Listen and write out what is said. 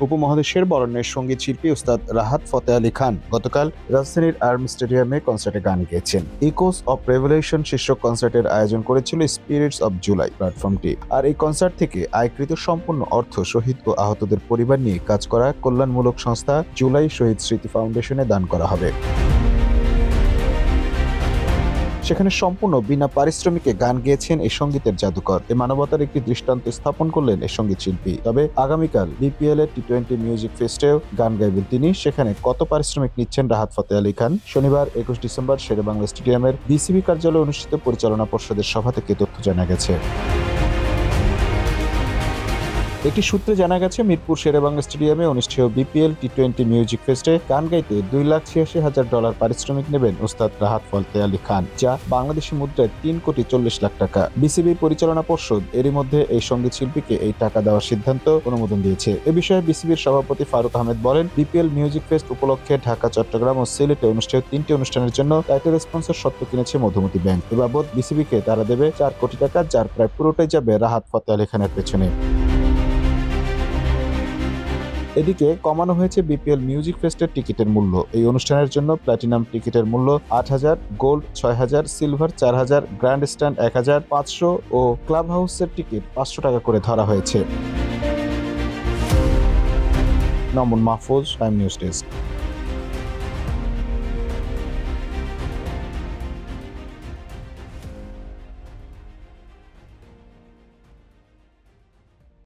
উপমহাদেশের বরেণ্য সঙ্গীত শিল্পী ওস্তাদ রাহাত ফতেহ আলী খান গতকাল রাজধানীর আর্ম স্টেডিয়ামে কনসার্টে গান গেয়েছেন। ইকোস অফ রেভলিউশন শীর্ষক কনসার্টের আয়োজন করেছিল স্পিরিটস অব জুলাই প্ল্যাটফর্মটি। আর এই কনসার্ট থেকে আয়কৃত সম্পূর্ণ অর্থ শহীদ ও আহতদের পরিবার নিয়ে কাজ করা কল্যাণমূলক সংস্থা জুলাই শহীদ স্মৃতি ফাউন্ডেশনে দান করা হবে। সেখানে সম্পূর্ণ বিনা পারিশ্রমিকে গান গেয়েছেন এই সঙ্গীতের জাদুকর। এই মানবতার একটি দৃষ্টান্ত স্থাপন করলেন এই সঙ্গীত শিল্পী। তবে আগামীকাল বিপিএল এর টি-20 মিউজিক ফেস্টেও গান গাইবেন তিনি। সেখানে কত পারিশ্রমিক নিচ্ছেন রাহাত ফতেহ আলী খান, শনিবার 21 ডিসেম্বর শেরেবাংলা স্টেডিয়ামের বিসিবি কার্যালয়ে অনুষ্ঠিত পরিচালনা পর্ষদের সভা থেকে তথ্য জানা গেছে। একটি সূত্রে জানা গেছে, মিরপুর শেরেবাংলা স্টেডিয়ামে অনুষ্ঠেয় বিপিএল টি-20 মিউজিক ফেস্টে গান গাইতে $2,86,000 পারিশ্রমিক নেবেন ওস্তাদ রাহাত ফতেহ আলী খান, যা বাংলাদেশি মুদ্রায় 3,40,00,000 টাকা। বিসিবি পরিচালনা পর্ষদ এরই মধ্যে এই সঙ্গীত শিল্পীকে এই টাকা দেওয়ার সিদ্ধান্ত অনুমোদন দিয়েছে। এ বিষয়ে বিসিবির সভাপতি ফারুক আহমেদ বলেন, বিপিএল মিউজিক ফেস্ট উপলক্ষে ঢাকা, চট্টগ্রাম ও সিলেটে অনুষ্ঠেয় 3টি অনুষ্ঠানের জন্য টাইটেল স্পন্সর স্বত্ব কিনেছে মধুমতি ব্যাংক। এ বাবদ বিসিবিকে তারা দেবে 4 কোটি টাকা, যার প্রায় পুরোটাই যাবে রাহাত ফতেহ আলী খানের পেছনে। এদিকে কমানো হয়েছে বিপিএল মিউজিক ফেস্টের টিকিটের মূল্য। এই অনুষ্ঠানের জন্য প্ল্যাটিনাম টিকিটের মূল্য 8,000, গোল্ড 6,000, সিলভার 4,000, গ্র্যান্ড স্ট্যান্ড 1,500 ও ক্লাব হাউসের টিকিট 500 টাকা করে ধরা হয়েছে। নমন মাহফুজ, টাইম নিউজ ডেস্ক।